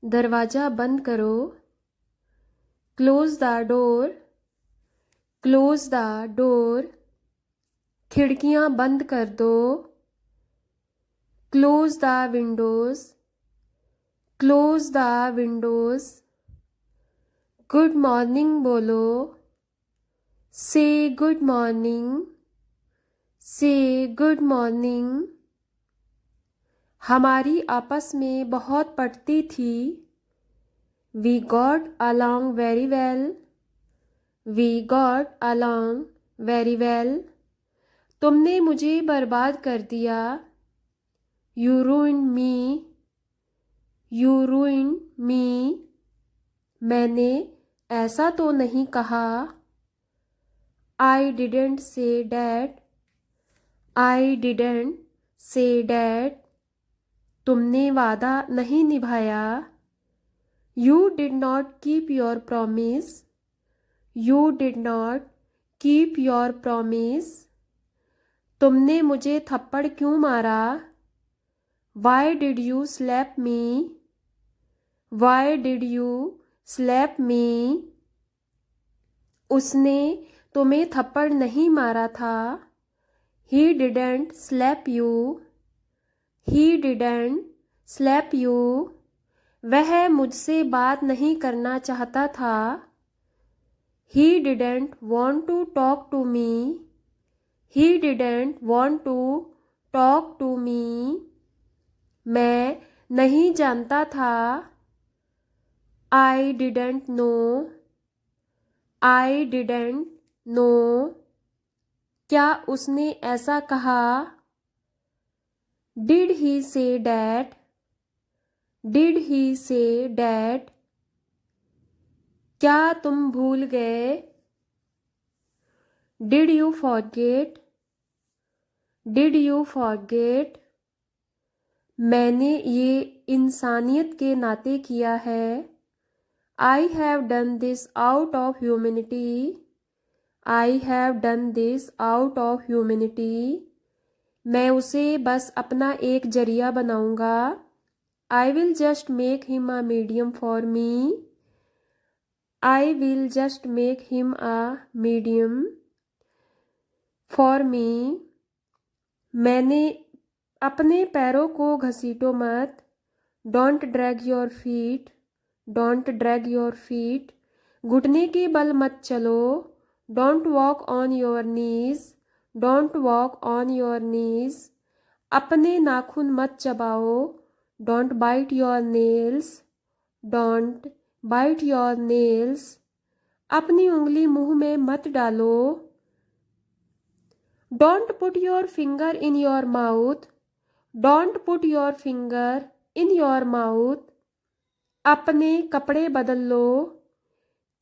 दरवाज़ा बंद करो। Close the door. Close the door. खिड़कियाँ बंद कर दो। Close the windows. Close the windows. Good morning बोलो। Say good morning. Say good morning. हमारी आपस में बहुत पटती थी। We got along very well. We got along very well. तुमने मुझे बर्बाद कर दिया। You ruined me. You ruined me. मैंने ऐसा तो नहीं कहा। I didn't say that. I didn't say that. तुमने वादा नहीं निभाया। You did not keep your promise. You did not keep your promise. तुमने मुझे थप्पड़ क्यों मारा। Why did you slap me. Why did you slap me. उसने तुम्हें थप्पड़ नहीं मारा था। He didn't slap you. He didn't slap you. वह मुझसे बात नहीं करना चाहता था। He didn't want to talk to me. He didn't want to talk to me. मैं नहीं जानता था। I didn't know. I didn't know. क्या उसने ऐसा कहा। Did he say that. Did he say that. क्या तुम भूल गए। Did you forget. Did you forget. मैंने ये इंसानियत के नाते किया है। I have done this out of humanity. I have done this out of humanity. मैं उसे बस अपना एक जरिया बनाऊंगा। I will just make him a medium for me. I will just make him a medium for me. मैंने अपने पैरों को घसीटो मत। Don't drag your feet. Don't drag your feet. घुटने के बल मत चलो। Don't walk on your knees. Don't walk on your knees. अपने नाखून मत चबाओ। Don't bite your nails. Don't bite your nails. अपनी उंगली मुंह में मत डालो। Don't put your finger in your mouth. Don't put your finger in your mouth. अपने कपड़े बदल लो।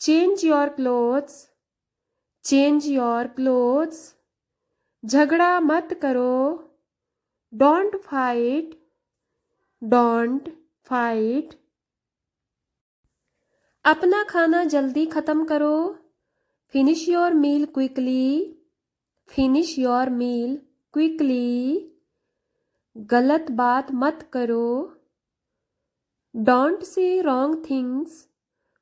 Change your clothes. Change your clothes. झगड़ा मत करो। Don't fight. Don't fight. अपना खाना जल्दी खत्म करो। Finish your meal quickly. Finish your meal quickly. गलत बात मत करो। Don't say wrong things.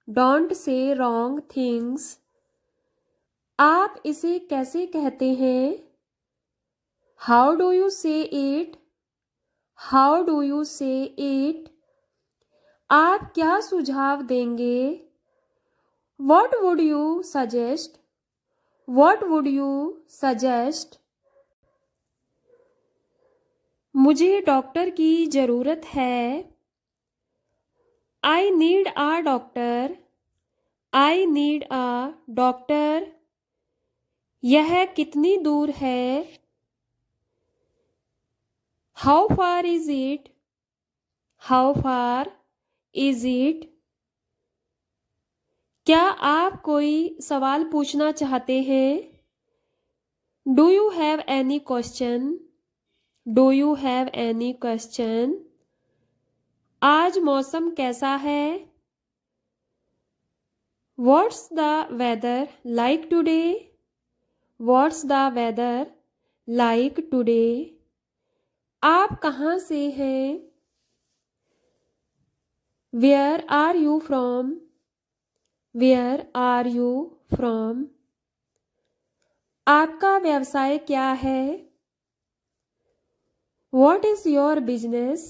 Don't say wrong things. आप इसे कैसे कहते हैं। How do you say it. How do you say it. आप क्या सुझाव देंगे। What would you suggest. What would you suggest. मुझे डॉक्टर की ज़रूरत है। I need a doctor. I need a doctor. यह कितनी दूर है। How far is it. How far is it. क्या आप कोई सवाल पूछना चाहते हैं। Do you have any question. Do you have any question. आज मौसम कैसा है। What's the weather like today. What's the weather like today. आप कहाँ से हैं। Where are you from? Where are you from? आपका व्यवसाय क्या है? What is your business?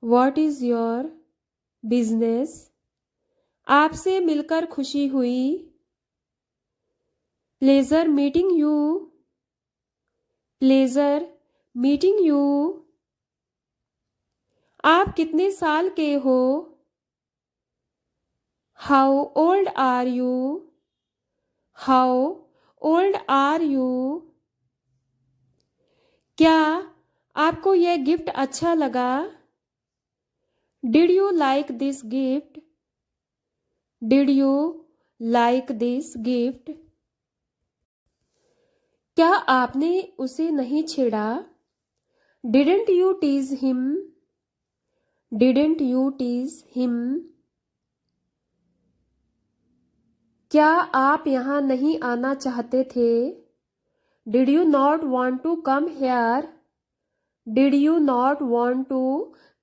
What is your business? आपसे मिलकर खुशी हुई। Pleasure meeting you. Pleasure meeting you. आप कितने साल के हो? How old are you? How old are you? क्या आपको यह गिफ्ट अच्छा लगा? Did you like this gift? Did you like this gift? क्या आपने उसे नहीं छेड़ा? Didn't you tease him? Didn't you tease him? क्या आप यहाँ नहीं आना चाहते थे? Did you not want to come here? Did you not want to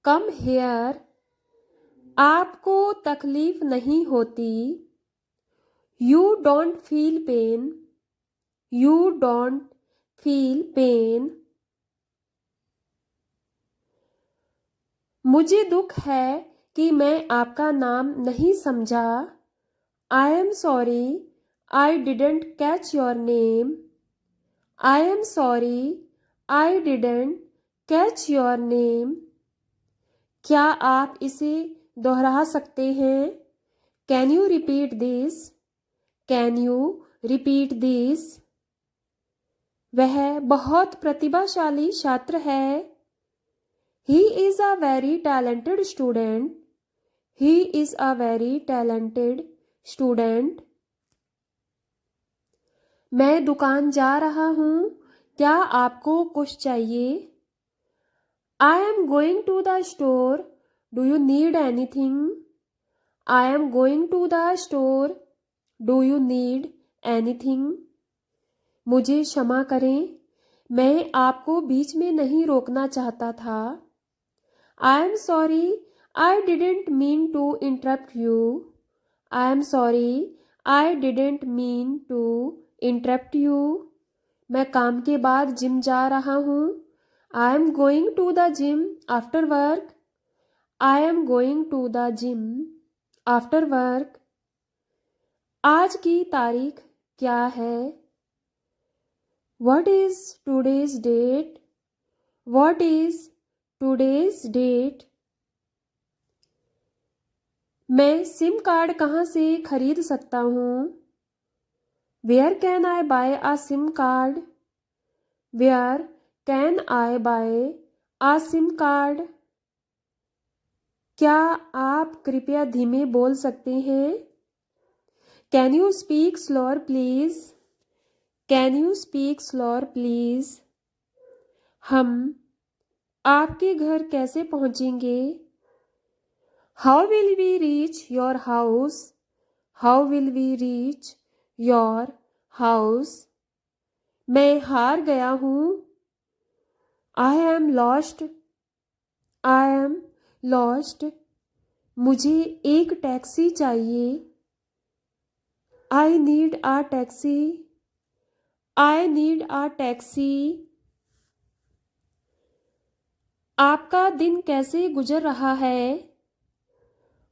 come here? आपको तकलीफ नहीं होती। You don't feel pain. You don't feel pain. मुझे दुख है कि मैं आपका नाम नहीं समझा। I am sorry I didn't catch your name. I am sorry I didn't catch your name. क्या आप इसे दोहरा सकते हैं? Can you repeat this? Can you repeat this? वह बहुत प्रतिभाशाली छात्र है। He is a very talented student. He is a very talented student. मैं दुकान जा रहा हूँ। क्या आपको कुछ चाहिए? I am going to the store. Do you need anything? I am going to the store. Do you need anything? मुझे क्षमा करें, मैं आपको बीच में नहीं रोकना चाहता था। I am sorry I didn't mean to interrupt you. I am sorry I didn't mean to interrupt you. मैं काम के बाद जिम जा रहा हूँ। I am going to the gym after work. I am going to the gym after work. आज की तारीख क्या है? What is today's date? What is today's date? मैं सिम कार्ड कहाँ से खरीद सकता हूँ? Where can I buy a SIM card? Where can I buy a SIM card? क्या आप कृपया धीमे बोल सकते हैं? Can you speak slower please? Can you speak slower please? हम आपके घर कैसे पहुँचेंगे? How will we reach your house? How will we reach your house? मैं हार गया हूँ। I am lost. I am lost. मुझे एक टैक्सी चाहिए। I need a taxi. I need a taxi. आपका दिन कैसे गुजर रहा है?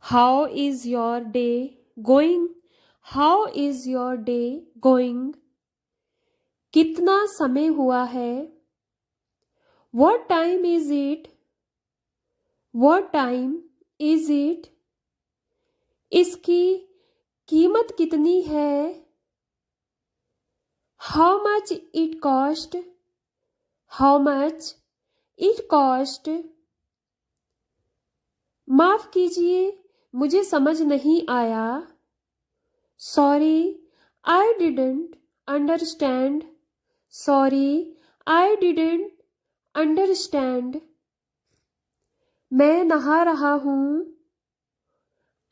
How is your day going? How is your day going? कितना समय हुआ है? What time is it? What time is it? इसकी कीमत कितनी है? How much it cost? How much it cost? माफ कीजिए, मुझे समझ नहीं आया। Sorry, I didn't understand. Sorry, I didn't understand. मैं नहा रहा हूँ।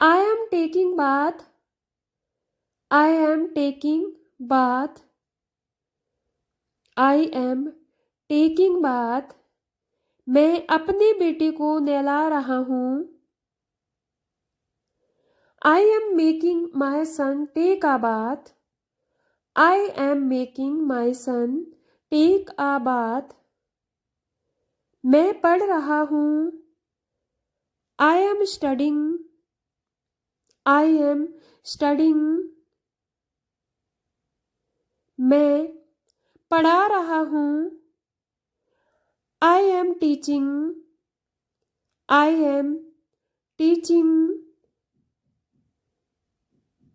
I am taking bath. I am taking bath. I am taking bath. मैं अपने बेटे को नहला रहा हूँ। I am making my son take a bath. I am making my son take a bath. मैं पढ़ रहा हूँ. I am studying. I am studying. मैं पढ़ा रहा हूँ. I am teaching. I am teaching.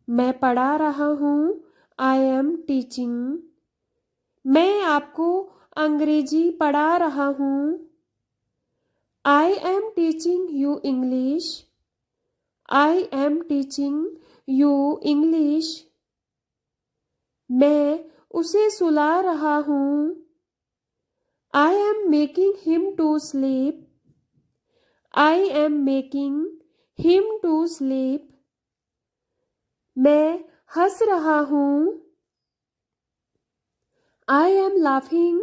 मैं पढ़ा रहा हूँ. I am teaching. मैं आपको अंग्रेजी पढ़ा रहा हूँ. I am teaching you English. I am teaching you English. मैं उसे सुला रहा हूँ. I am making him to sleep. I am making him to sleep. मैं हंस रहा हूँ. I am laughing.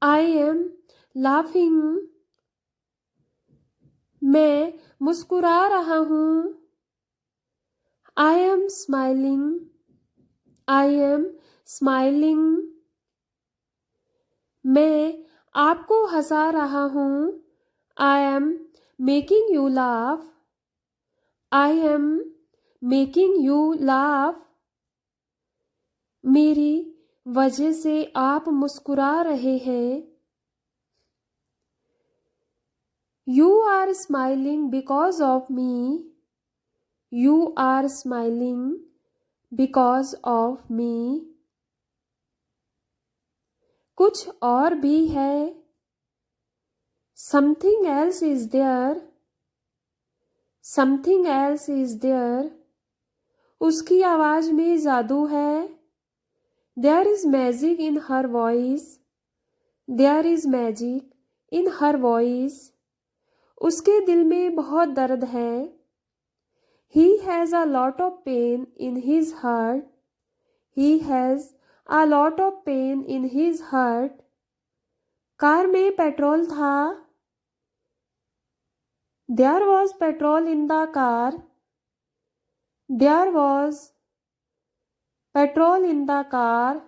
I am laughing. मैं मुस्कुरा रहा हूँ. I am smiling. I am smiling. मैं आपको हंसा रहा हूँ. I am making you laugh. I am making you laugh. मेरी वजह से आप मुस्कुरा रहे हैं. You are smiling because of me. You are smiling because of me. कुछ और भी है. Something else is there. Something else is there. उसकी आवाज में जादू है. There is magic in her voice. There is magic in her voice. उसके दिल में बहुत दर्द है. He has a lot of pain in his heart. He has a lot of pain in his heart. Car में petrol था. There was petrol in the car. There was petrol in the car.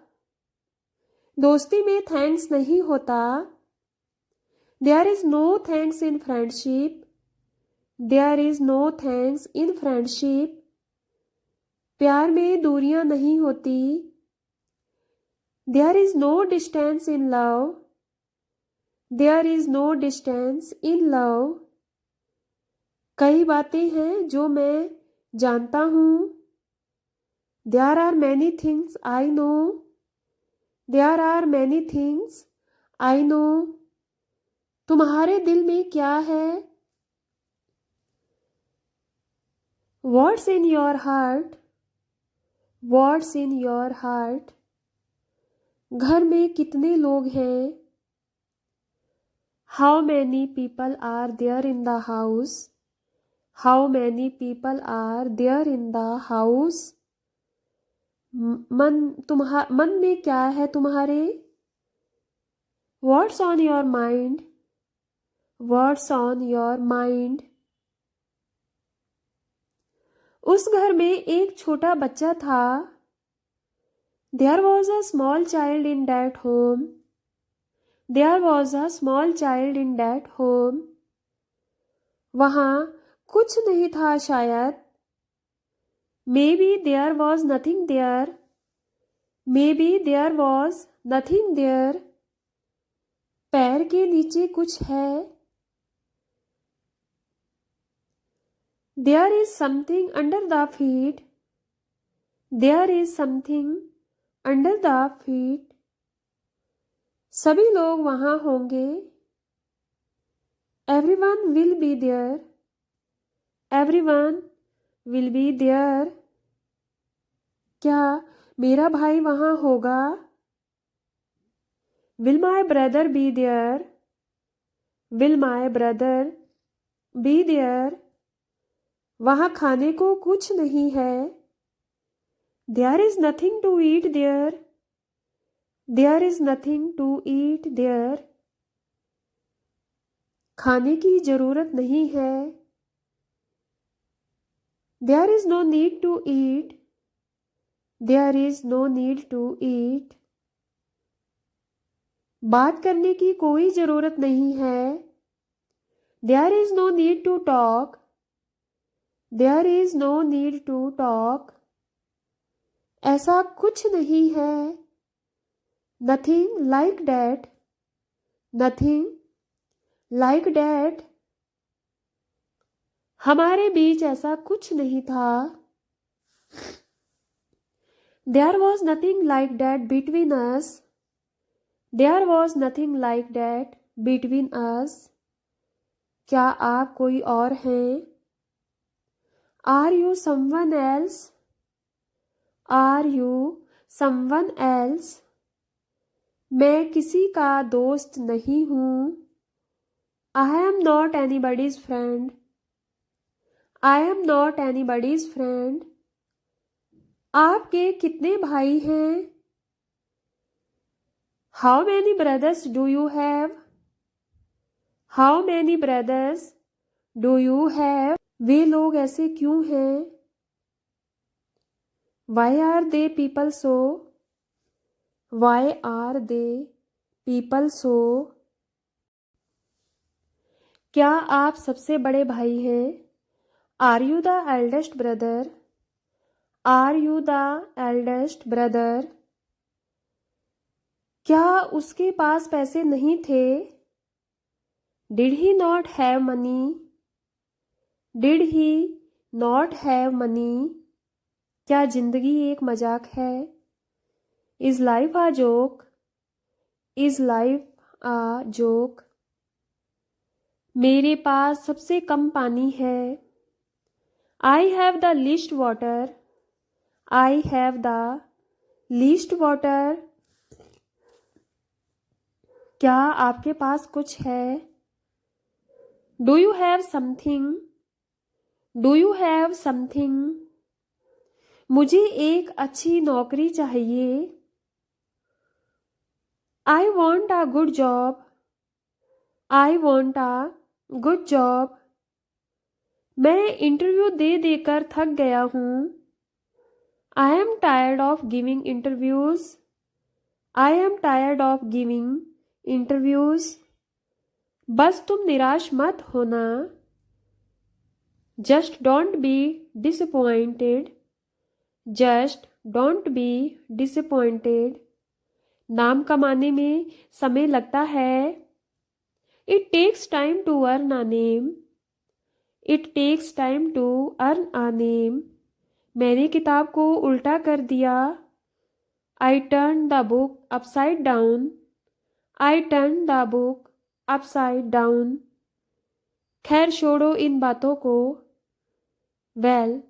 दोस्ती में thanks नहीं होता. There is no thanks in friendship. There is no thanks in friendship. प्यार में दूरियां नहीं होती. There is no distance in love. There is no distance in love. कई बातें हैं जो मैं जानता हूँ. There are many things I know. There are many things I know. तुम्हारे दिल में क्या है? What's in your heart? What's in your heart? घर में कितने लोग हैं? How many people are there in the house? How many people are there in the house? मन में क्या है तुम्हारे? What's on your mind? What's on your mind? उस घर में एक छोटा बच्चा था. There was a small child in that home. There was a small child in that home. वहाँ कुछ नहीं था शायद. Maybe there was nothing there. Maybe there was nothing there. पैर के नीचे कुछ है. There is something under the feet. There is something under the feet. सभी लोग वहाँ होंगे. Everyone will be there. Everyone will be there. क्या मेरा भाई वहाँ होगा? Will my brother be there? Will my brother be there? वहाँ खाने को कुछ नहीं है. There is nothing to eat there. There is nothing to eat there. खाने की जरूरत नहीं है. There is no need to eat. There is no need to eat. बात करने की कोई जरूरत नहीं है. There is no need to talk. There is no need to talk. ऐसा कुछ नहीं है. Nothing like that. Nothing like that. हमारे बीच ऐसा कुछ नहीं था. There was nothing like that between us. There was nothing like that between us. क्या आप कोई और हैं? Are you someone else? Are you someone else? मैं किसी का दोस्त नहीं हूँ. I am not anybody's friend. I am not anybody's friend. आपके कितने भाई हैं? How many brothers do you have? How many brothers do you have? वे लोग ऐसे क्यों हैं? Why are they people so? Why are they people so? क्या आप सबसे बड़े भाई हैं? Are you the eldest brother? Are you the eldest brother? क्या उसके पास पैसे नहीं थे? Did he not have money? Did he not have money? क्या जिंदगी एक मजाक है? Is life a joke? Is life a joke? मेरे पास सबसे कम पानी है. I have the least water. I have the least water. क्या आपके पास कुछ है? Do you have something? Do you have something? मुझे एक अच्छी नौकरी चाहिए. I want a good job. I want a good job. मैं इंटरव्यू दे देकर थक गया हूँ. I am tired of giving interviews. I am tired of giving interviews. बस तुम निराश मत होना. Just don't be disappointed. Just don't be disappointed. नाम कमाने में समय लगता है. It takes time to earn a name. It takes time to earn a name. मैंने किताब को उल्टा कर दिया. I turned the book upside down. I turned the book upside down. खैर छोड़ो इन बातों को. Well,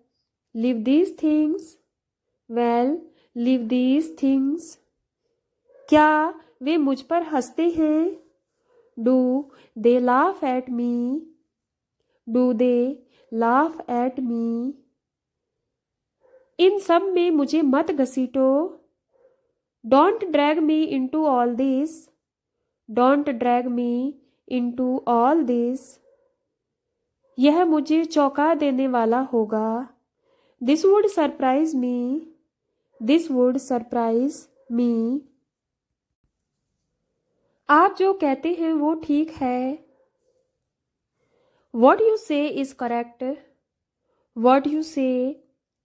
leave these things. Well, leave these things. क्या वे मुझ पर हंसते हैं? Do they laugh at me? Do they laugh at me? इन सब में मुझे मत घसीटो. Don't drag me into all this. Don't drag me into all this. यह मुझे चौंका देने वाला होगा. This would surprise me. This would surprise me. आप जो कहते हैं वो ठीक है. What you say is correct. What you say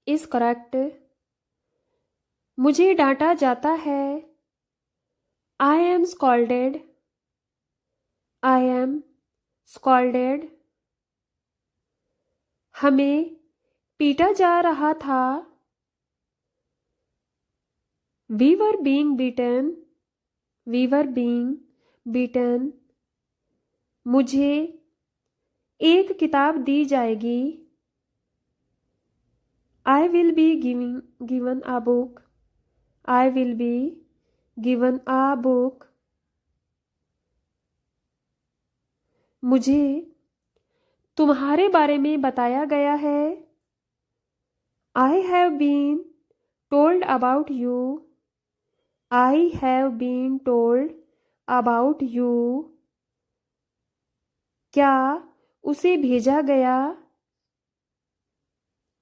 is correct. मुझे डांटा जाता है. I am scolded. I am scolded. हमें पीटा जा रहा था. We were being beaten. We were being beaten. मुझे एक किताब दी जाएगी. I will be given a book. I will be given a book. मुझे तुम्हारे बारे में बताया गया है. I have been told about you. I have been told about you. क्या उसे भेजा गया?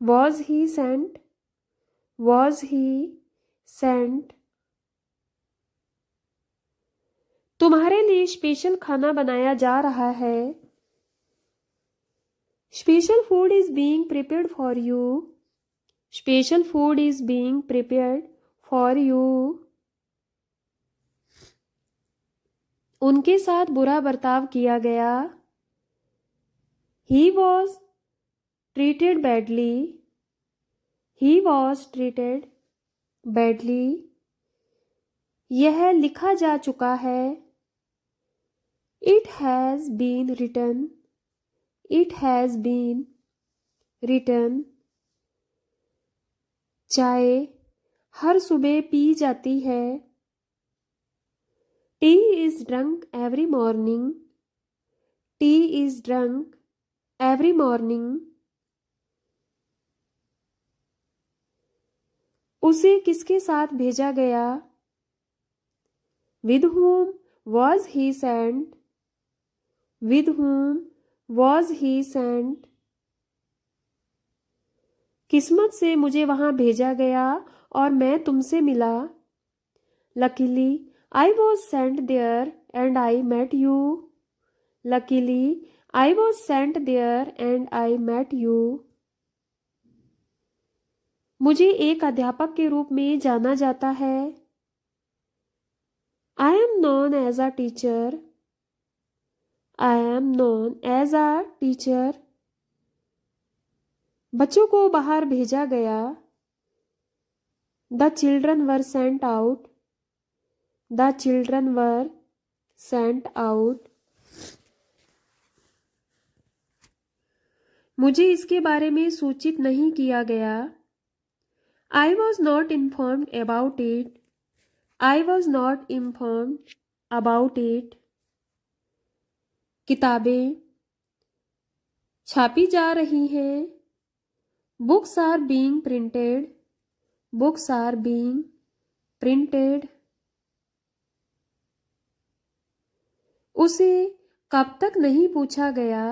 Was he sent? Was he sent? तुम्हारे लिए स्पेशल खाना बनाया जा रहा है। Special food is being prepared for you. Special food is being prepared for you. उनके साथ बुरा बर्ताव किया गया। He was treated badly. He was treated badly. यह लिखा जा चुका है। It has been written. It has been written. चाय हर सुबह पी जाती है। Tea is drunk every morning. Tea is drunk every morning. उसे किसके साथ भेजा गया? With whom was he sent? With whom was he sent? किस्मत से मुझे वहां भेजा गया और मैं तुमसे मिला। Luckily, I was sent there and I met you. Luckily, I was sent there and I met you. मुझे एक अध्यापक के रूप में जाना जाता है। I am known as a teacher. I am known as a teacher. बच्चों को बाहर भेजा गया। The children were sent out. The children were sent out. मुझे इसके बारे में सूचित नहीं किया गया। I was not informed about it. I was not informed about it. किताबें छापी जा रही हैं। Books are being printed. Books are being printed. उसे कब तक नहीं पूछा गया?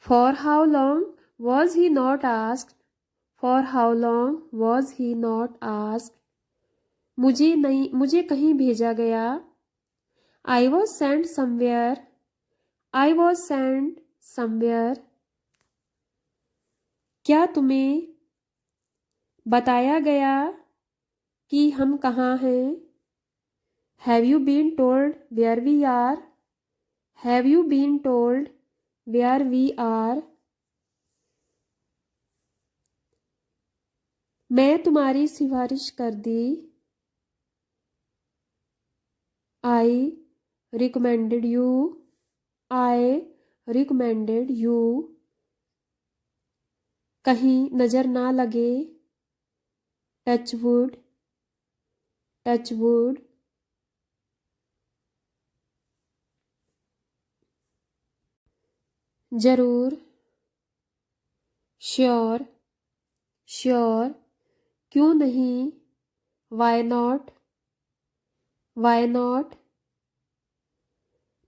For how long was he not asked? For how long was he not asked? मुझे कहीं भेजा गया। I was sent somewhere. I was sent somewhere. क्या तुम्हें बताया गया कि हम कहाँ हैं? Have you been told where we are? Have you been told where we are? मैं तुम्हारी सिफारिश कर दी। I recommended you. I recommended you. कहीं नजर ना लगे। Touch wood. Touch wood. जरूर। श्योर। श्योर। क्यों नहीं? Why not? Why not?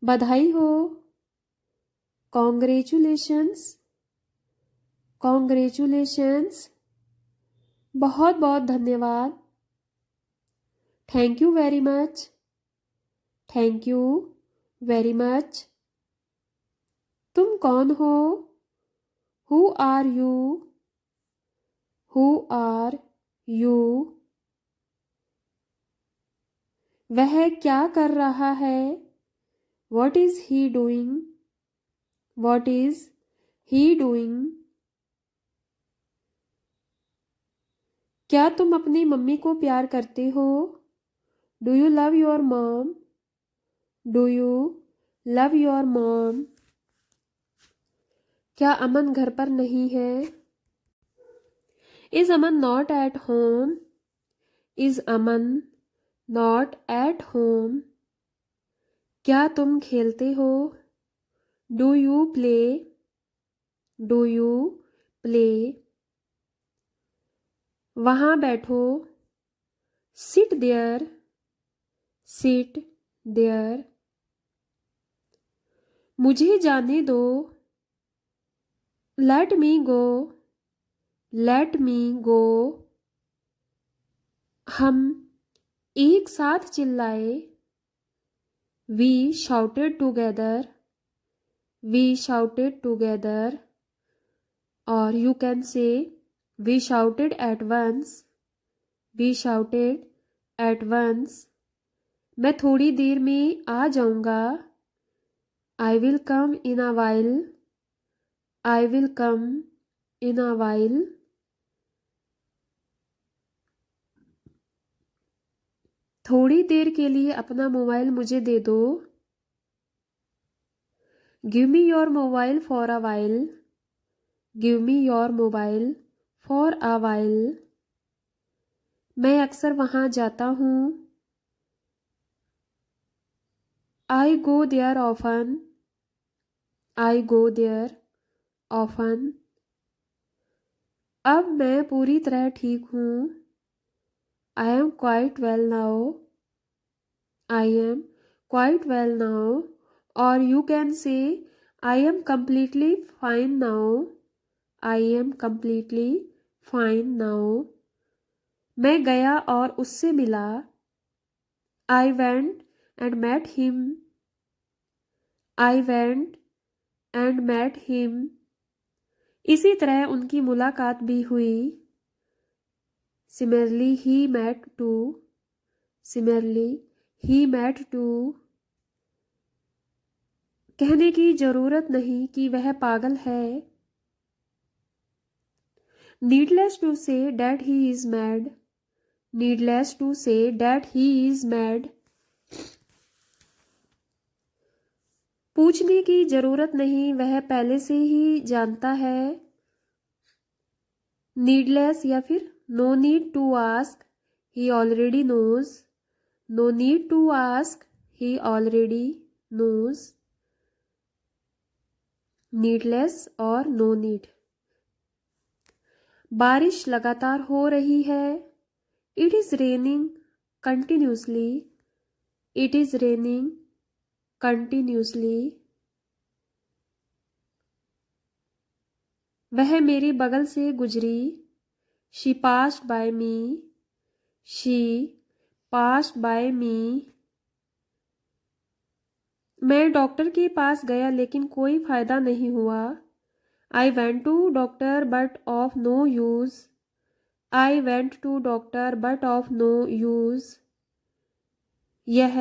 बधाई हो। कॉन्ग्रेचुलेशंस। कॉन्ग्रेचुलेशंस। बहुत बहुत धन्यवाद। Thank you very much. Thank you very much. तुम कौन हो? Who are you? Who are you? वह क्या कर रहा है? What is he doing? What is he doing? क्या तुम अपनी मम्मी को प्यार करते हो? Do you love your mom? Do you love your mom? क्या अमन घर पर नहीं है? Is Aman not at home? Is Aman not at home? क्या तुम खेलते हो? Do you play? Do you play? वहाँ बैठो। Sit there. Sit there. मुझे जाने दो। Let me go, let me go. हम एक साथ चिल्लाए, we shouted together, we shouted together. और you can say we shouted at once, we shouted at once. मैं थोड़ी देर में आ जाऊंगा, I will come in a while, I will come in a while. थोड़ी देर के लिए अपना मोबाइल मुझे दे दो, give me your mobile for a while, give me your mobile for a while. मैं अक्सर वहाँ जाता हूँ, I go there often, I go there often. अब मैं पूरी तरह ठीक हूँ, I am quite well now, I am quite well now. और you can say I am completely fine now, I am completely fine now. मैं गया और उससे मिला, I went and met him, I went and met him. इसी तरह उनकी मुलाकात भी हुई, similarly he met to, similarly he met too. कहने की जरूरत नहीं कि वह पागल है, needless to say that he is mad, needless to say that he is mad. पूछने की जरूरत नहीं, वह पहले से ही जानता है, नीडलेस या फिर no need to ask, he already knows, no need to ask, he already knows. Needless और नो नीड। बारिश लगातार हो रही है, it is raining continuously, it is raining continuously. वह मेरे बगल से गुजरी, she passed by me, she passed by me. मैं डॉक्टर के पास गया लेकिन कोई फायदा नहीं हुआ, I went to doctor but of no use, I went to doctor but of no use. यह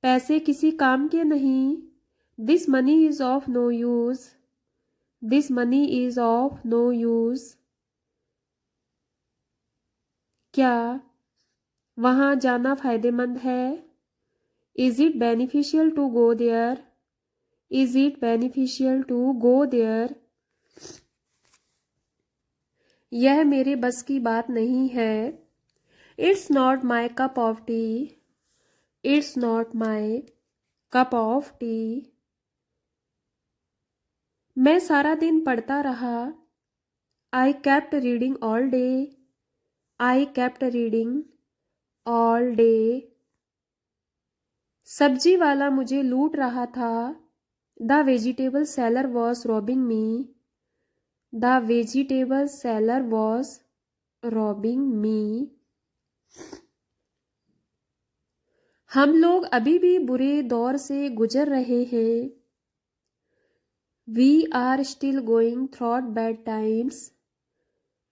पैसे किसी काम के नहीं, this money is of no use, this money is of no use. क्या वहाँ जाना फायदेमंद है, is it beneficial to go there, is it beneficial to go there. यह मेरे बस की बात नहीं है, it's not my cup of tea, it's not my cup of tea. मैं सारा दिन पढ़ता रहा, I kept reading all day, I kept reading all day. सब्जी वाला मुझे लूट रहा था, the vegetable seller was robbing me, the vegetable seller was robbing me. हम लोग अभी भी बुरे दौर से गुजर रहे हैं, we are still going through bad times,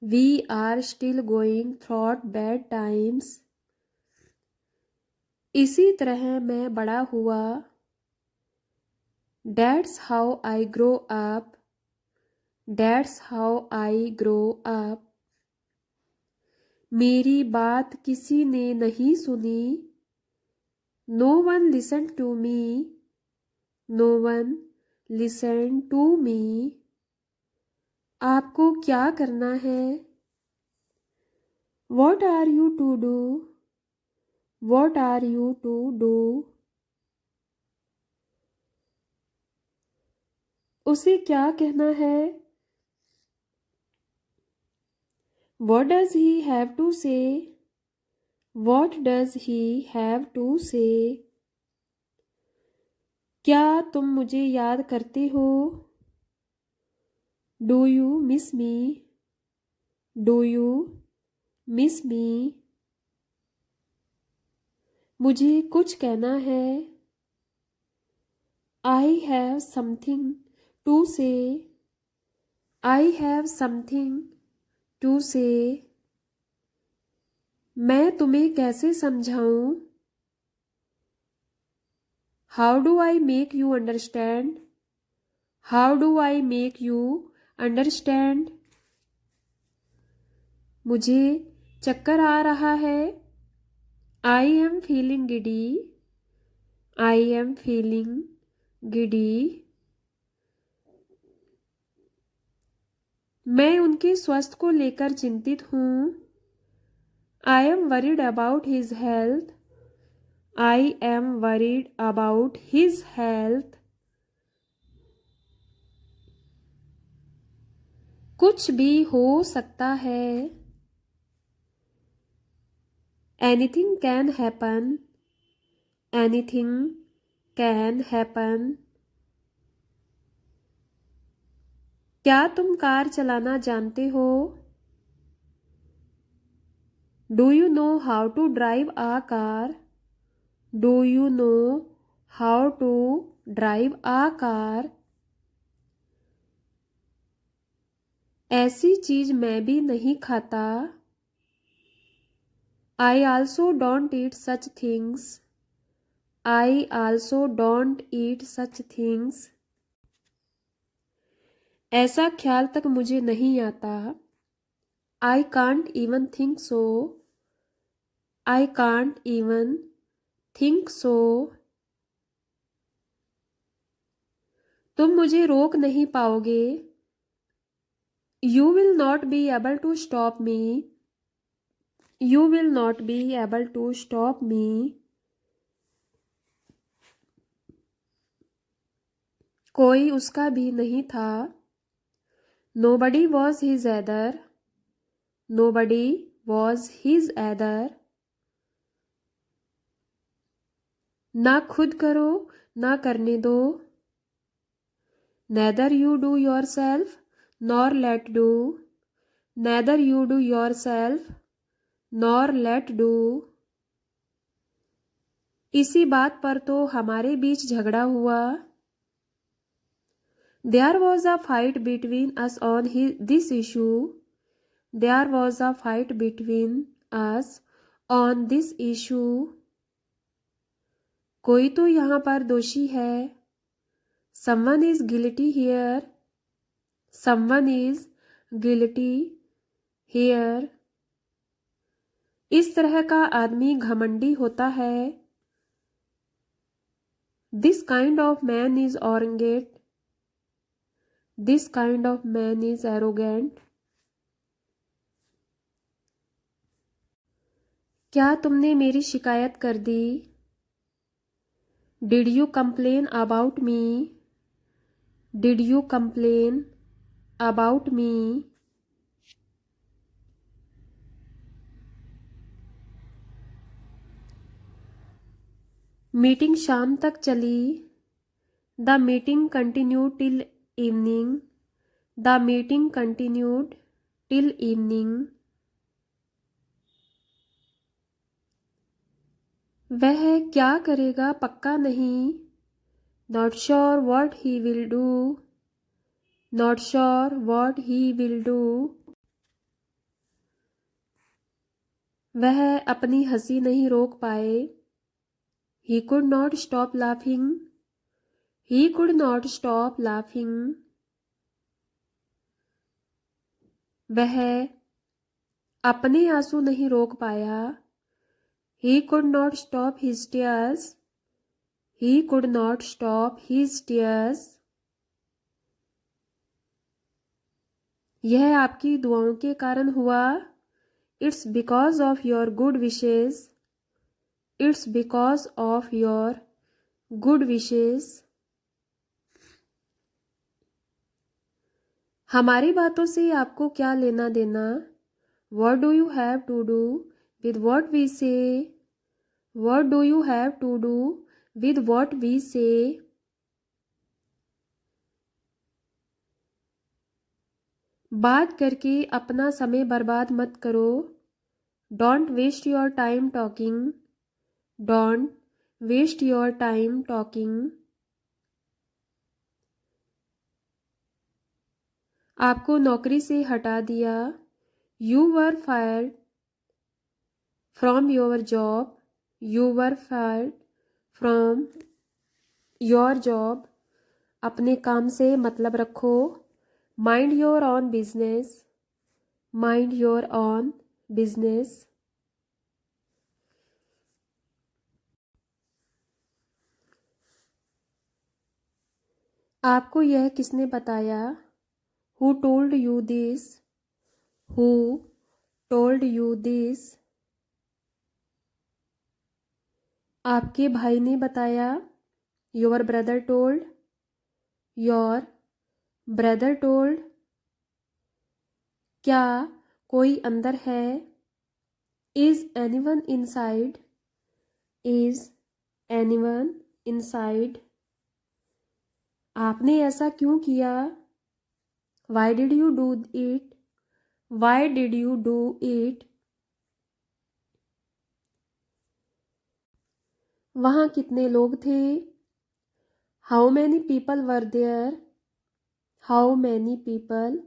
we are still going through bad times. इसी तरह मैं बड़ा हुआ, That's how I grow up, That's how I grow up। मेरी बात किसी ने नहीं सुनी, No one listened to me, No one listened to me। आपको क्या करना है, What are you to do, What are you to do। उसे क्या कहना है, What does he have to say, What does he have to say। क्या तुम मुझे याद करते हो, do you miss me? Do you miss मी? मुझे कुछ कहना है। आई हैव समथिंग टू से। आई हैव समथिंग टू से। मैं तुम्हें कैसे समझाऊं? How do I make you understand? How do I make you understand? मुझे चक्कर आ रहा है। I am feeling giddy. I am feeling giddy. मैं उनके स्वास्थ्य को लेकर चिंतित हूँ। I am worried about his health. I am worried about his health. कुछ भी हो सकता है। Anything can happen. Anything can happen. क्या तुम कार चलाना जानते हो? Do you know how to drive a car? Do you know how to drive a car? ऐसी चीज मैं भी नहीं खाता। I also don't eat such things. I also don't eat such things. ऐसा ख्याल तक मुझे नहीं आता। I can't even think so. I can't even think so. तुम मुझे रोक नहीं पाओगे। You will not be able to stop me. You will not be able to stop me. कोई उसका भी नहीं था। Nobody was his either. Nobody was his either. ना खुद करो ना करने दो। Neither you do yourself nor let do. Neither you do yourself nor let do. इसी बात पर तो हमारे बीच झगड़ा हुआ। There was a fight between us on this issue. There was a fight between us on this issue. कोई तो यहाँ पर दोषी है। Someone is guilty here. Someone is guilty here. इस तरह का आदमी घमंडी होता है। This kind of man is arrogant. This kind of man is arrogant. क्या तुमने मेरी शिकायत कर दी? Did you complain about me? Did you complain about me? Meeting शाम तक चली। The meeting continued till evening. The meeting continued till evening. वह क्या करेगा पक्का नहीं। Not sure what he will do. Not sure what he will do. वह अपनी हंसी नहीं रोक पाए। He could not stop laughing. He could not stop laughing. वह अपने आंसू नहीं रोक पाया। He could not stop his tears. He could not stop his tears. यह आपकी दुआओं के कारण हुआ। It's because of your good wishes. It's because of your good wishes. हमारी बातों से आपको क्या लेना देना? What do you have to do with what we say? What do you have to do with what we say? बात करके अपना समय बर्बाद मत करो। Don't waste your time talking. Don't waste your time talking. आपको नौकरी से हटा दिया। You were fired from your job. You were fired from your job. अपने काम से मतलब रखो। Mind your own business. Mind your own business. आपको यह किसने बताया? Who told you this? Who told you this? आपके भाई ने बताया। Your brother told. Your brother told. क्या कोई अंदर है? Is anyone inside? Is anyone inside? आपने ऐसा क्यों किया? Why did you do it? Why did you do it? वहाँ कितने लोग थे? How many people were there? How many people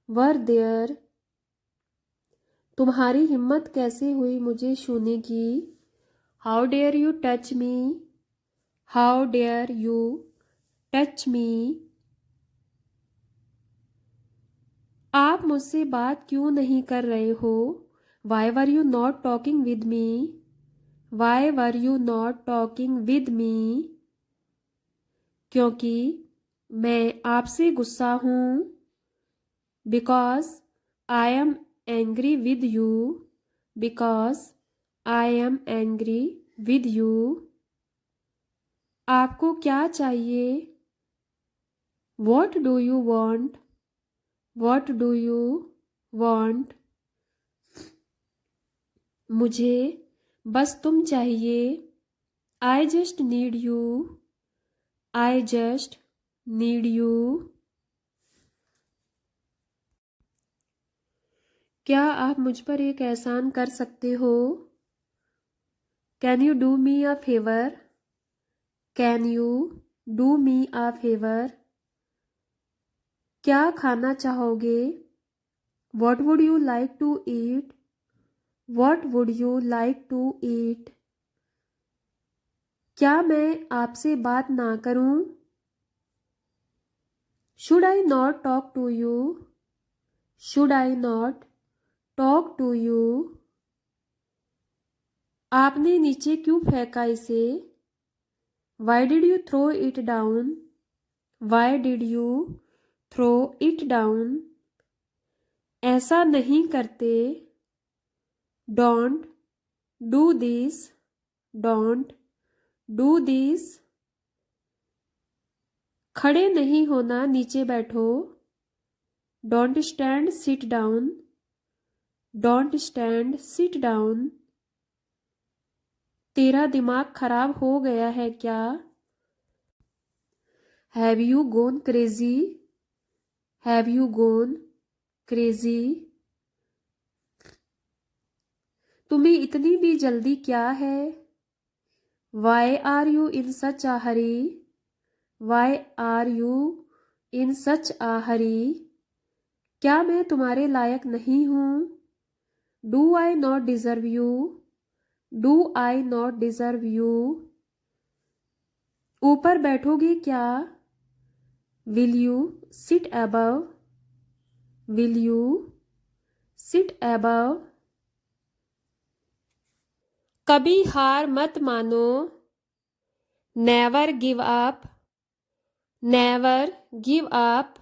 were there? तुम्हारी हिम्मत कैसे हुई मुझे छूने की? How dare you touch me? How dare you touch me? आप मुझसे बात क्यों नहीं कर रहे हो? Why were you not talking with me? Why were you not talking with मी? क्योंकि मैं आपसे गुस्सा हूँ। Because I am angry with you. Because I am angry with you. आपको क्या चाहिए? What do you want? What do you want? मुझे बस तुम चाहिए। I just need you. I just need you. क्या आप मुझ पर एक एहसान कर सकते हो? Can you do me a favour? Can you do me a favour? क्या खाना चाहोगे? What would you like to eat? What would you like to eat? क्या मैं आपसे बात ना करूं? Should I not talk to you? Should I not talk to you? आपने नीचे क्यों फेंका इसे? Why did you throw it down? Why did you throw it down? ऐसा नहीं करते। Don't do this. Don't do this. खड़े नहीं होना, नीचे बैठो। Don't stand, sit down. Don't stand, sit down. तेरा दिमाग खराब हो गया है क्या? Have you gone crazy? Have you gone crazy? तुम्हें इतनी भी जल्दी क्या है? Why are you in such a hurry? Why are you in such a hurry? क्या मैं तुम्हारे लायक नहीं हूँ? Do I not deserve you? Do I not deserve you? ऊपर बैठोगे क्या? Will you sit above? Will you sit above? कभी हार मत मानो। Never give up. Never give up.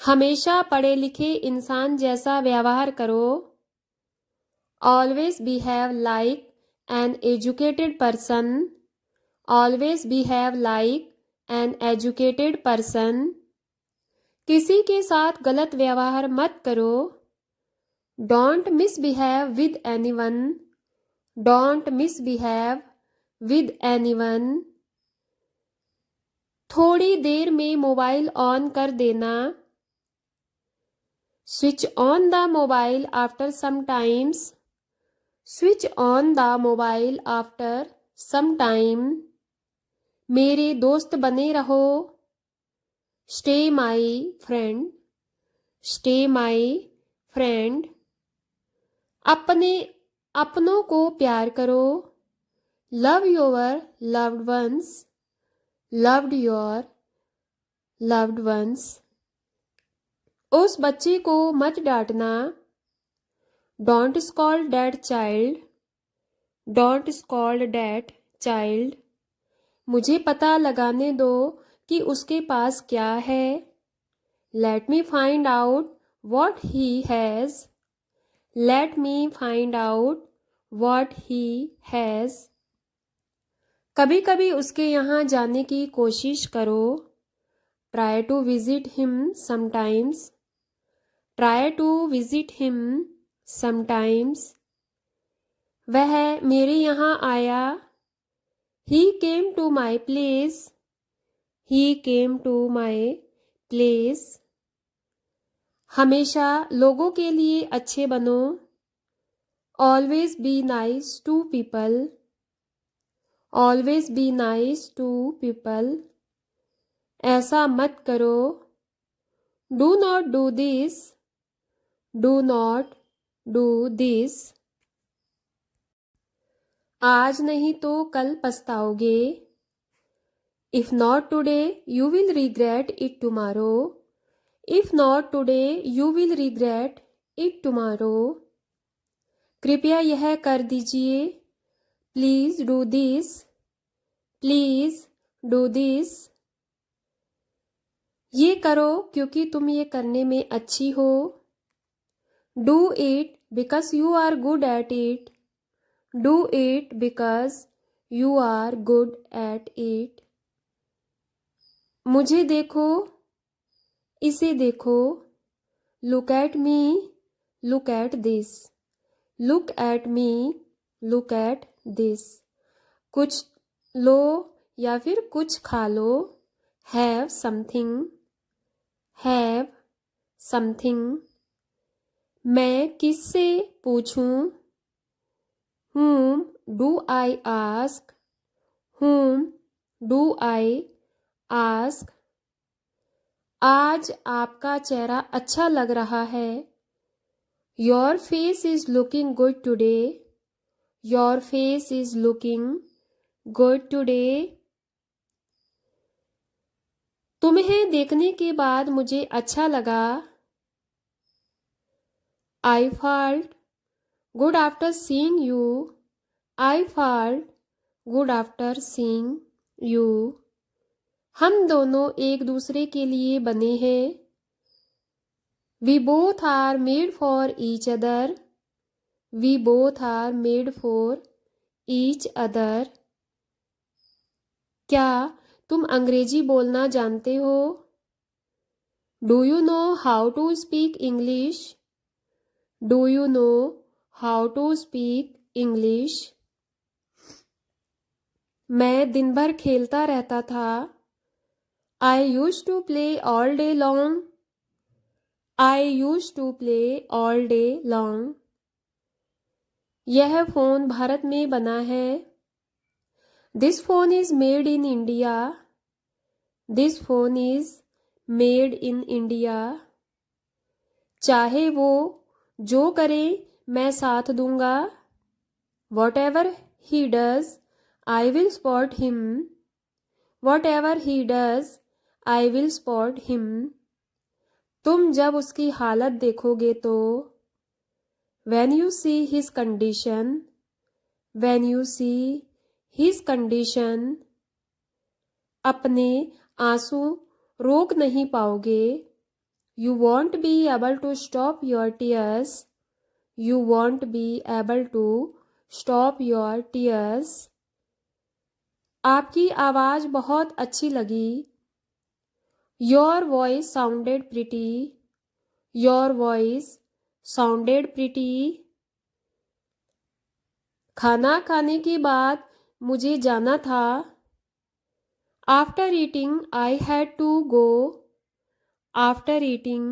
हमेशा पढ़े लिखे इंसान जैसा व्यवहार करो। Always behave like an educated person. Always behave like an educated person. किसी के साथ गलत व्यवहार मत करो। Don't misbehave with anyone. Don't misbehave with anyone. थोड़ी देर में मोबाइल ऑन कर देना। Switch on the mobile after some times. Switch on the mobile after some time. मेरे दोस्त बने रहो. Stay my friend. Stay my friend. अपनों को प्यार करो. Love your loved ones. Loved your loved ones. उस बच्चे को मत डांटना. Don't scold that child. Don't scold that child. मुझे पता लगाने दो कि उसके पास क्या है. Let me find out what he has. Let me find out what he has. कभी कभी उसके यहाँ जाने की कोशिश करो. Try to visit him sometimes. Try to visit him sometimes. वह मेरे यहाँ आया. He came to my place. He came to my place. हमेशा लोगों के लिए अच्छे बनो. Always be nice to people. Always be nice to people. ऐसा मत करो. Do not do this. Do not do this. आज नहीं तो कल पछताओगे. If not today, you will regret it tomorrow. If not today, you will regret it tomorrow. कृपया यह कर दीजिए. Please do this. Please do this. ये करो क्योंकि तुम ये करने में अच्छी हो. Do it because you are good at it. Do it because you are good at it. मुझे देखो. इसे देखो. Look at me. Look at this. Look at me. Look at this. कुछ लो या फिर कुछ खा लो. Have something. Have something. मैं किससे पूछूं? Whom do I ask? Whom do I ask? आज आपका चेहरा अच्छा लग रहा है. Your face is looking good today. Your face is looking good today. तुम्हें देखने के बाद मुझे अच्छा लगा. I felt good after seeing you. I felt good after seeing you. हम दोनों एक दूसरे के लिए बने हैं. We both are made for each other. We both are made for each other. क्या तुम अंग्रेजी बोलना जानते हो? Do you know how to speak English? Do you know how to speak English? मैं दिन भर खेलता रहता था. I used to play all day long. I used to play all day long. यह फ़ोन भारत में बना है. This phone is made in India. This phone is made in India. चाहे वो जो करे मैं साथ दूंगा. Whatever he does, I will support him. Whatever he does, I will support him. तुम जब उसकी हालत देखोगे तो. When you see his condition. When you see his condition. अपने आंसू रोक नहीं पाओगे. You won't be able to stop your tears. You won't be able to stop your tears. आपकी आवाज़ बहुत अच्छी लगी. Your voice sounded pretty. Your voice sounded pretty. खाना खाने के बाद मुझे जाना था. After eating, I had to go. After eating,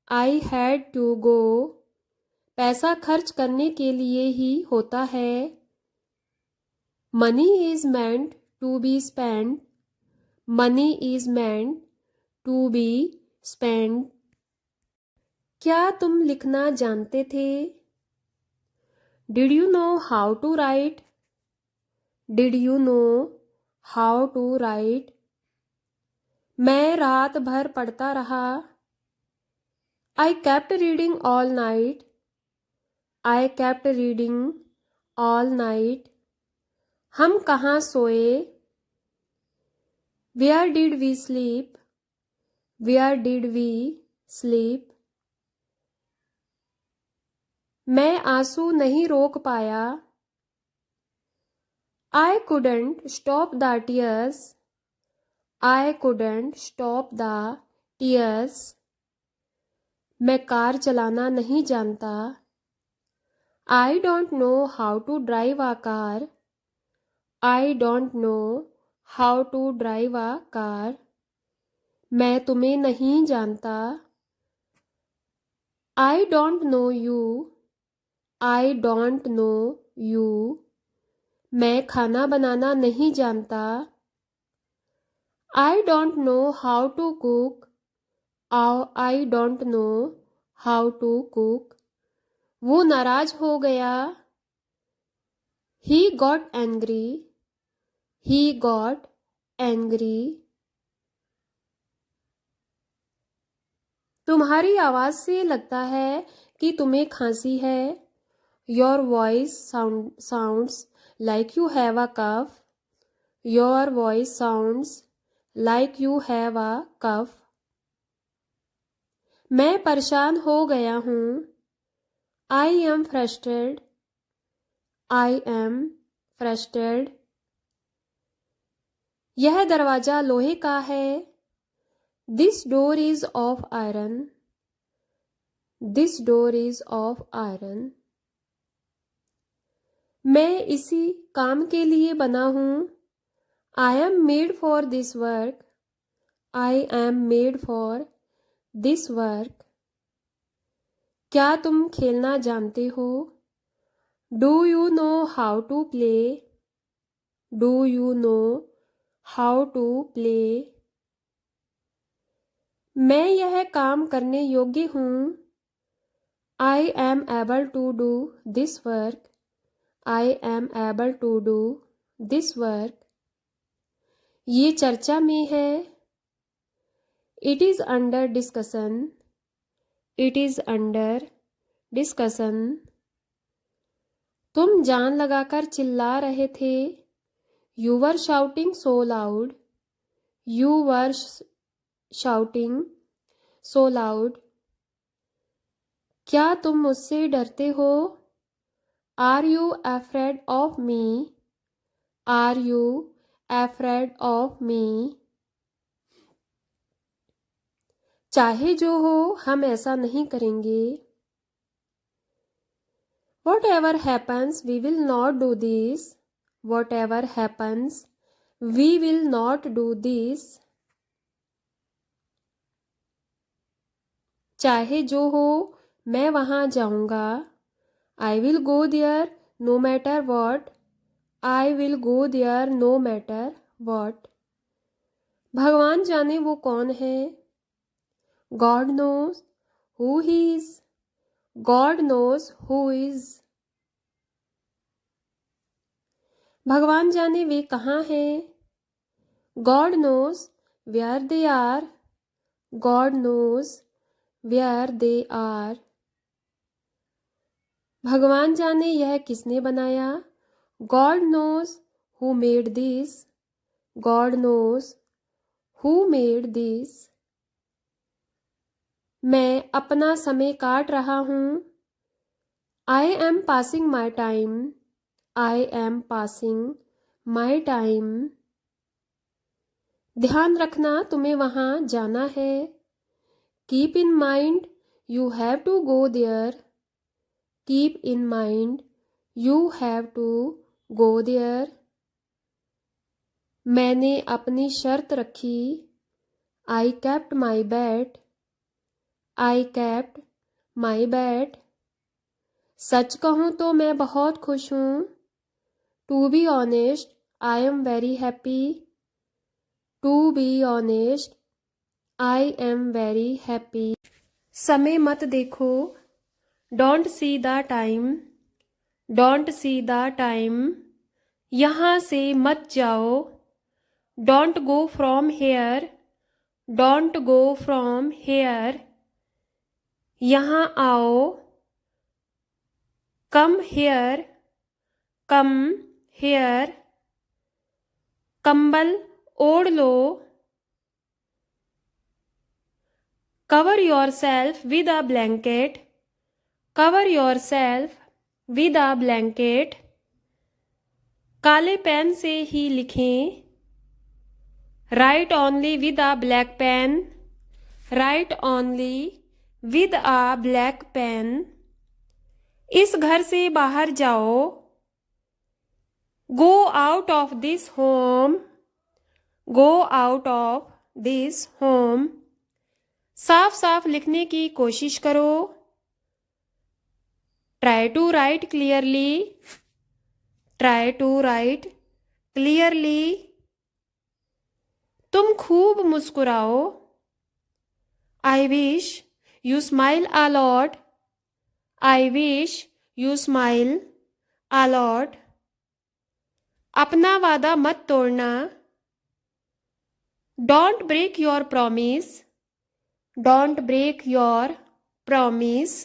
I had to go पैसा खर्च करने के लिए ही होता है। Money is meant to be spent. Money is meant to be spent. क्या तुम लिखना जानते थे? Did you know how to write? Did you know how to write? मैं रात भर पढ़ता रहा। I kept reading all night. I kept reading all night. हम कहाँ सोए? Where did we sleep? Where did we sleep? मैं आंसू नहीं रोक पाया। I couldn't stop the tears. I couldn't stop the tears. मैं कार चलाना नहीं जानता। I don't know how to drive a car. I don't know how to drive a car. मैं तुम्हें नहीं जानता। I don't know you. I don't know you. मैं खाना बनाना नहीं जानता। I don't know how to cook. I don't know how to cook. वो नाराज हो गया। He got angry. He got angry. तुम्हारी आवाज से लगता है कि तुम्हें खांसी है। Your voice sounds like you have a cough. Your voice sounds like you have a cough. मैं परेशान हो गया हूँ। I am frustrated. I am frustrated. यह दरवाजा लोहे का है। This door is of iron. This door is of iron. मैं इसी काम के लिए बना हूँ। I am made for this work. I am made for this work. क्या तुम खेलना जानते हो? Do you know how to play? Do you know how to play? मैं यह काम करने योग्य हूँ। I am able to do this work. I am able to do this work. ये चर्चा में है। It is under discussion. It is under discussion. तुम जान लगाकर चिल्ला रहे थे। You were shouting so loud. You were shouting so loud. क्या तुम मुझसे डरते हो? Are you afraid of me? Are you afraid of me? चाहे जो हो हम ऐसा नहीं करेंगे। Whatever happens, we will not do this. Whatever happens, we will not do this. चाहे जो हो मैं वहाँ जाऊँगा। I will go there no matter what. I will go there no matter what. भगवान जाने वो कौन है। God knows who he is. God knows who is. भगवान जाने वे कहाँ हैं। God knows where they are. God knows where they are. भगवान जाने यह किसने बनाया। God knows who made this. God knows who made this. मैं अपना समय काट रहा हूँ। I am passing my time. I am passing my time. ध्यान रखना तुम्हें वहाँ जाना है। Keep in mind you have to go there. Keep in mind you have to go there. मैंने अपनी शर्त रखी। I kept my bet. I kept my bet. सच कहूँ तो मैं बहुत खुश हूँ. To be honest, I am very happy. To be honest, I am very happy. समय मत देखो. Don't see the time. Don't see the time. यहाँ से मत जाओ. Don't go from here. Don't go from here. यहाँ आओ. Come here. Come here. कंबल ओढ़ लो. Cover yourself with a blanket. Cover yourself with a blanket. काले पेन से ही लिखें. Write only with a black pen. Write only with a black pen. इस घर से बाहर जाओ. Go out of this home. Go out of this home. साफ साफ लिखने की कोशिश करो. Try to write clearly. Try to write clearly. तुम खूब मुस्कुराओ. I wish you smile a lot. I wish you smile a lot. अपना वादा मत तोड़ना. Don't break your promise. Don't break your promise.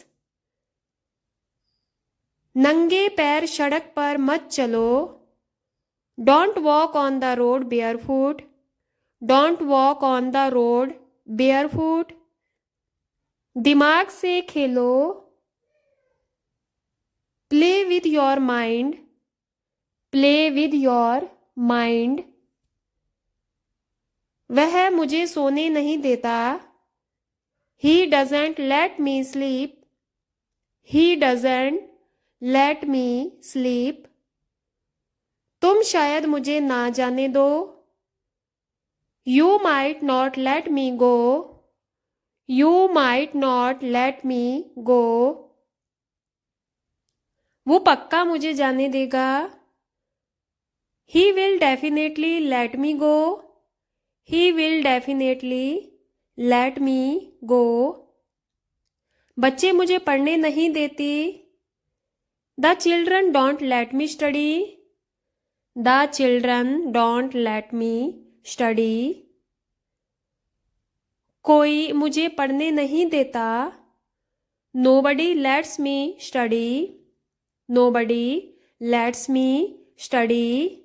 नंगे पैर सड़क पर मत चलो. Don't walk on the road barefoot. Don't walk on the road barefoot. दिमाग से खेलो. Play with your mind. Play with your mind. वह मुझे सोने नहीं देता. He doesn't let me sleep. He doesn't let me sleep. तुम शायद मुझे ना जाने दो. You might not let me go. You might not let me go. वो पक्का मुझे जाने देगा. He will definitely let me go. He will definitely let me go. बच्चे मुझे पढ़ने नहीं देते. The children don't let me study. The children don't let me study. कोई मुझे पढ़ने नहीं देता. Nobody lets me study. Nobody lets me study.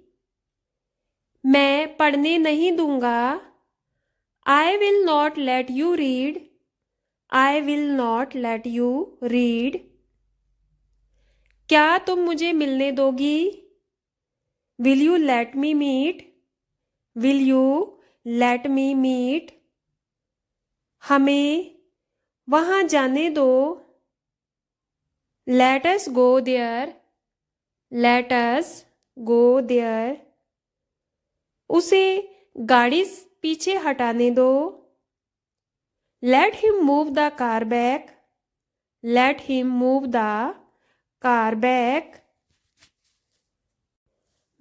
मैं पढ़ने नहीं दूंगा. I will not let you read. I will not let you read. क्या तुम मुझे मिलने दोगी? Will you let me meet? Will you let me meet? हमें वहाँ जाने दो. Let us go there. Let us go there. उसे गाड़ी पीछे हटाने दो. Let him move the car back. Let him move the car back.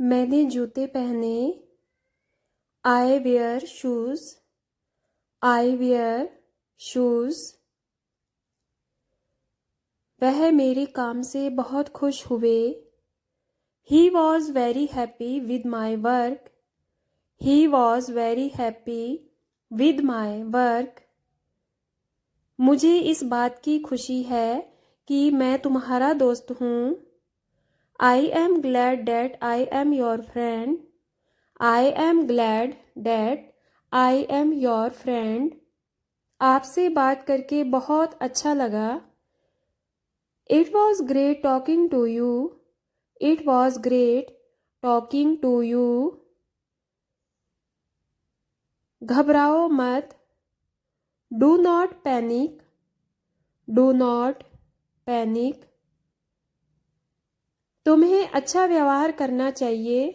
मैंने जूते पहने. I wear shoes. I wear shoes. वह मेरे काम से बहुत खुश हुए. He was very happy with my work. He was very happy with my work. मुझे इस बात की खुशी है कि मैं तुम्हारा दोस्त हूँ. I am glad that I am your friend. I am glad that I am your friend. आपसे बात करके बहुत अच्छा लगा. It was great talking to you. It was great talking to you. घबराओ मत. Do not panic. Do not panic. तुम्हें अच्छा व्यवहार करना चाहिए.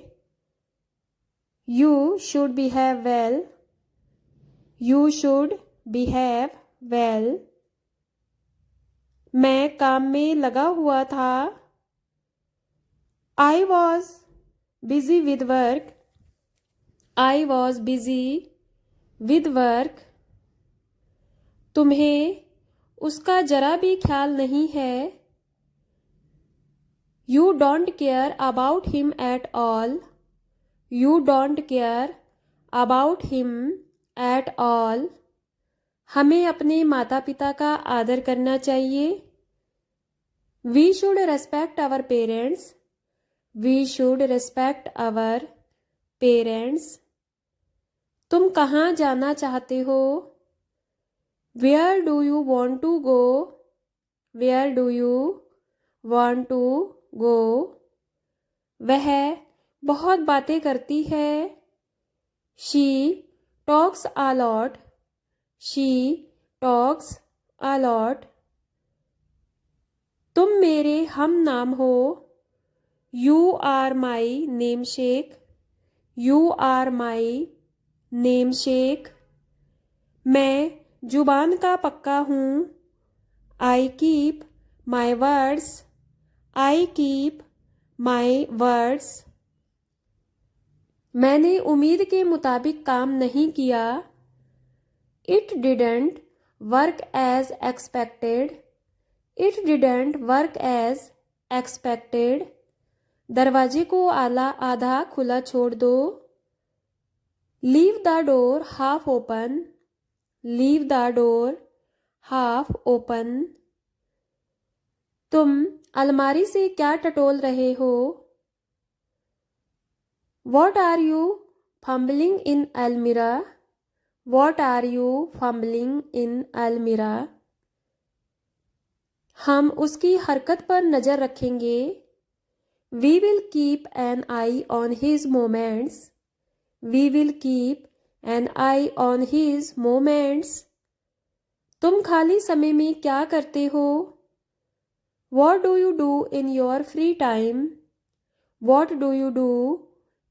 You should behave well. You should behave well. मैं काम में लगा हुआ था। I was busy with work. I was busy with work. तुम्हें उसका जरा भी ख्याल नहीं है। You don't care about him at all. You don't care about him at all. हमें अपने माता पिता का आदर करना चाहिए। We should respect our parents. We should respect our parents. तुम कहाँ जाना चाहते हो? Where do you want to go? Where do you want to go? वह बहुत बातें करती है। She talks a lot. She talks a lot. तुम मेरे हम नाम हो। You are my namesake. You are my namesake. मैं जुबान का पक्का हूँ। I keep my words. I keep my words. मैंने उम्मीद के मुताबिक काम नहीं किया। It didn't work as expected. It didn't work as expected. दरवाजे को आधा खुला छोड़ दो। Leave the door half open. Leave the door half open. तुम अलमारी से क्या टटोल रहे हो? What are you fumbling in almirah? What are you fumbling in almirah? हम उसकी हरकत पर नजर रखेंगे। We will keep an eye on his movements. We will keep an eye on his movements. तुम खाली समय में क्या करते हो? What do you do in your free time? What do you do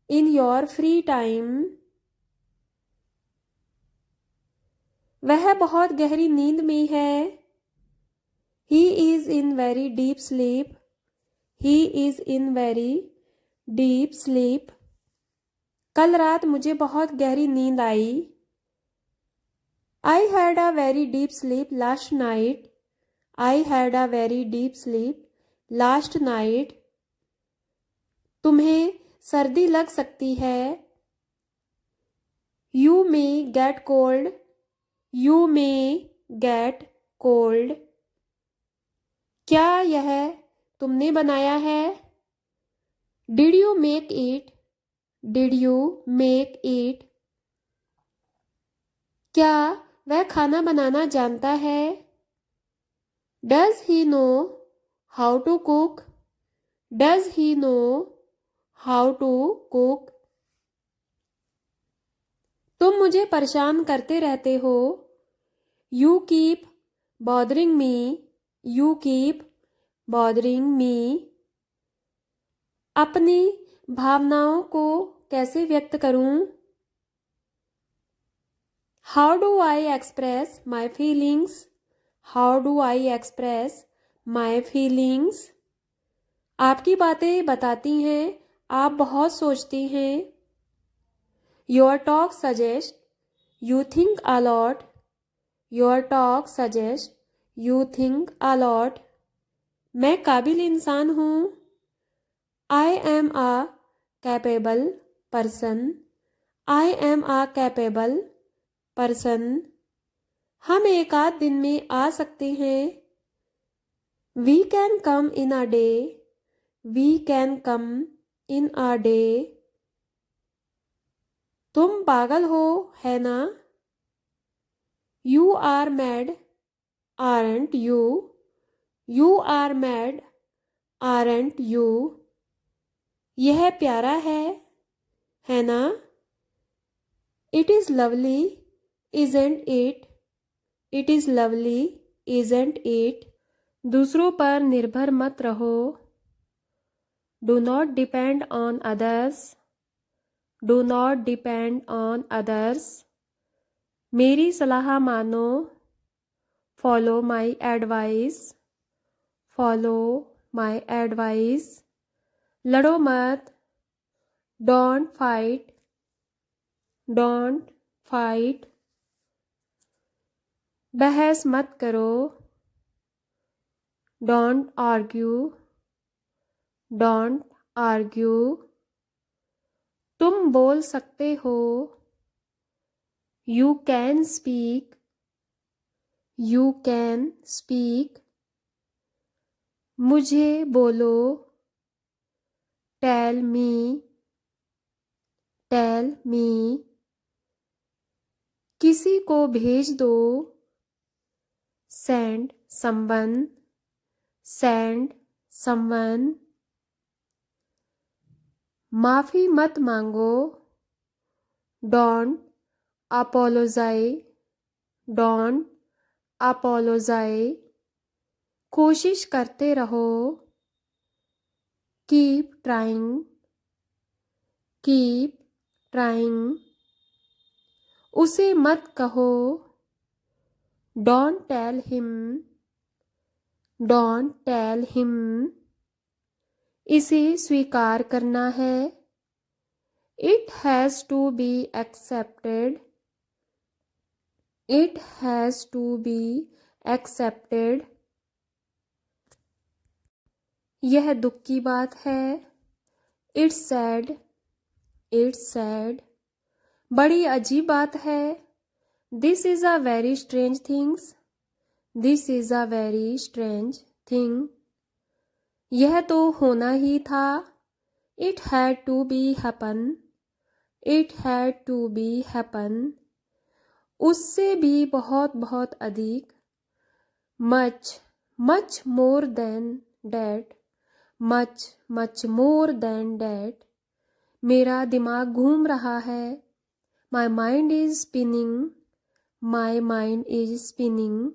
in your free time? वह बहुत गहरी नींद में है। He is in very deep sleep. He is in very deep sleep. कल रात मुझे बहुत गहरी नींद आई। I had a very deep sleep last night. I had a very deep sleep last night. तुम्हें सर्दी लग सकती है। You may get cold. You may get cold. क्या यह तुमने बनाया है? Did you make it? Did you make it? क्या वह खाना बनाना जानता है? Does he know how to cook? Does he know how to cook? तुम मुझे परेशान करते रहते हो। You keep bothering me. You keep bothering me. अपनी भावनाओं को कैसे व्यक्त करूं? How do I express my feelings? How do I express my feelings? आपकी बातें बताती हैं आप बहुत सोचती हैं। Your talk suggests you think a lot. Your talk suggests you think a lot. मैं काबिल इंसान हूँ। I am a capable person. I am a capable person. हम एक आध दिन में आ सकते हैं। We can come in a day. We can come in a day. तुम पागल हो, है ना? You are mad, aren't you? You are mad, aren't you? यह प्यारा है ना? It is lovely, isn't it? It is lovely, isn't it? दूसरों पर निर्भर मत रहो। Do not depend on others. Do not depend on others. मेरी सलाह मानो। Follow my advice. Follow my advice, लड़ो मत, डोंट फाइट, डोंट फाइट, बहस मत करो, डोंट आर्ग्यू, डोंट आर्ग्यू, तुम बोल सकते हो, you can speak, you can speak, मुझे बोलो, टेल मी, टेल मी, किसी को भेज दो, सेंड समवन, सेंड समवन, माफ़ी मत मांगो, डोंट अपोलोजाइज, डोंट अपोलोजाइज, कोशिश करते रहो, कीप ट्राइंग, कीप ट्राइंग, उसे मत कहो, don't tell him, don't tell him, इसे स्वीकार करना है, it has to be accepted, it has to be accepted, यह दुख की बात है, इट्स सैड, इट्स सैड, बड़ी अजीब बात है, this is a very strange things, this is a very strange thing, यह तो होना ही था, it had to be happen, it had to be happen, उससे भी बहुत बहुत अधिक, much much more than that, much much more than that, मेरा दिमाग घूम रहा है, my mind is spinning, my mind is spinning,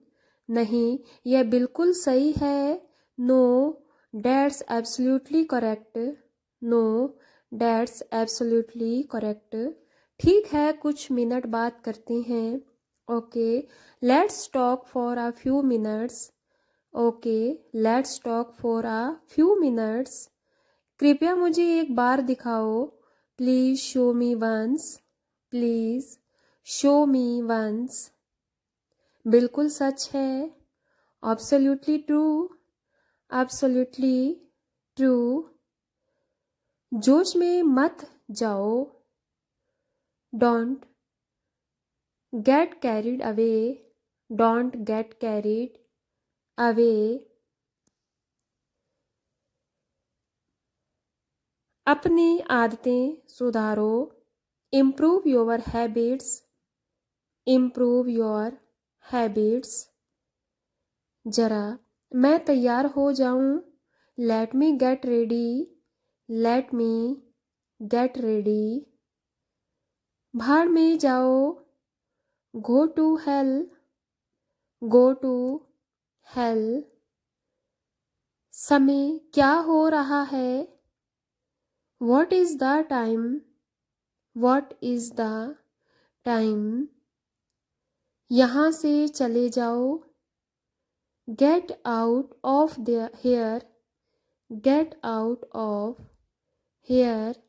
नहीं यह बिल्कुल सही है, no that's absolutely correct, no that's absolutely correct, ठीक है कुछ मिनट बात करते हैं, okay let's talk for a few minutes, okay let's talk for a few minutes, कृपया मुझे एक बार दिखाओ, please show me once, please show me once, बिल्कुल सच है, एब्सोल्युटली ट्रू, एब्सोल्युटली ट्रू, जोश में मत जाओ, don't get carried away, don't get carried away, अपनी आदतें सुधारो, improve your habits, improve your habits, जरा मैं तैयार हो जाऊं, let me get ready, let me get ready, भाड़ में जाओ, go to hell, go to hell, समय क्या हो रहा है, what is the time, what is the time, यहाँ से चले जाओ, get out of the here, get out of here,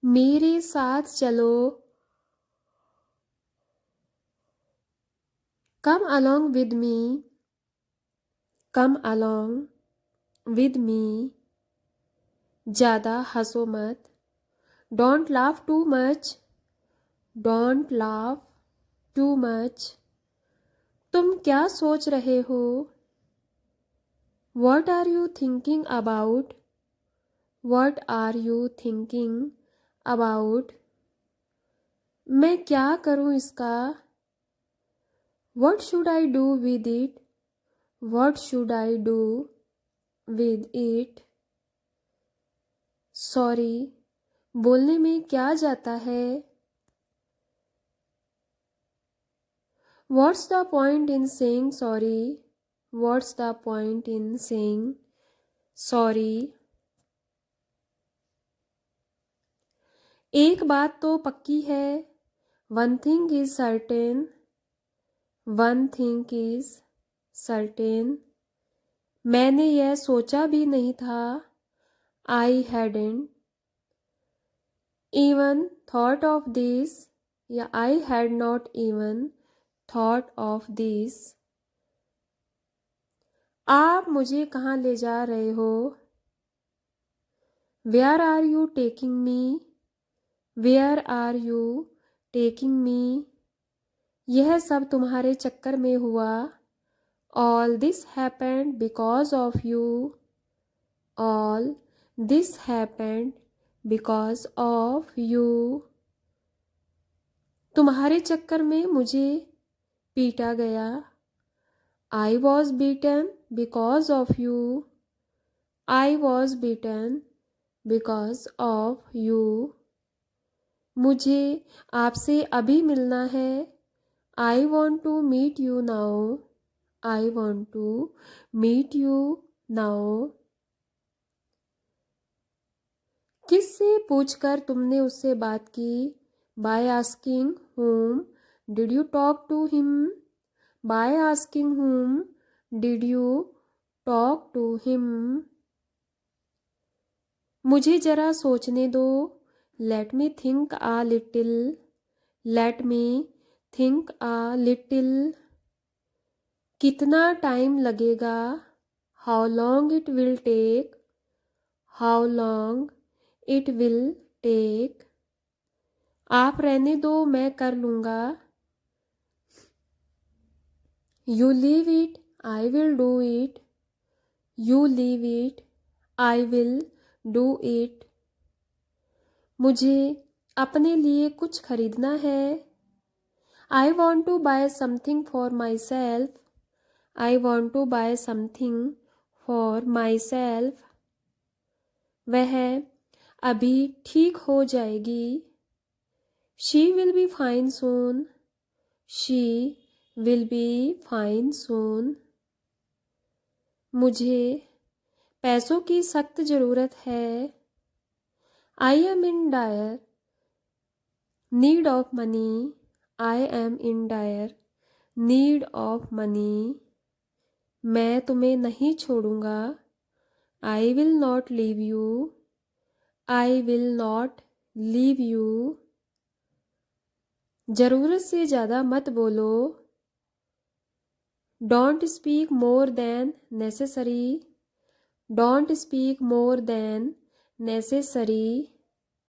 मेरे साथ चलो, come along with me, come along with me, ज़्यादा हंसो मत, don't laugh too much, don't laugh too much, तुम क्या सोच रहे हो, what are you thinking about, what are you thinking about, मैं क्या करूं इसका, what should I do with it, what should I do with it, sorry बोलने में क्या जाता है, what's the point in saying sorry, what's the point in saying sorry, एक बात तो पक्की है, one thing is certain, one thing is certain, मैंने यह सोचा भी नहीं था। I hadn't even thought of this, या I had not even thought of this। आप मुझे कहाँ ले जा रहे हो? Where are you taking me? Where are you taking me? यह सब तुम्हारे चक्कर में हुआ। All this happened because of you। All this happened because of you। तुम्हारे चक्कर में मुझे पीटा गया। I was beaten because of you। I was beaten because of you। मुझे आपसे अभी मिलना है। I want to meet you now। I want to meet you now। किससे पूछकर तुमने उससे बात की? By asking whom did you talk to him? By asking whom did you talk to him? मुझे जरा सोचने दो। Let me think a little। Let me think a little। कितना टाइम लगेगा? How long it will take। How long it will take। आप रहने दो, मैं कर लूँगा। You leave it, I will do it। You leave it, I will do it। मुझे अपने लिए कुछ खरीदना है। I want to buy something for myself। I want to buy something for myself। वह अभी ठीक हो जाएगी। She will be fine soon। She will be fine soon। मुझे पैसों की सख्त ज़रूरत है। I am in dire need of money। I am in dire need of money। मैं तुम्हें नहीं छोड़ूंगा। I will not leave you। I will not leave you। ज़रूरत से ज़्यादा मत बोलो। Don't speak more than necessary। Don't speak more than necessary।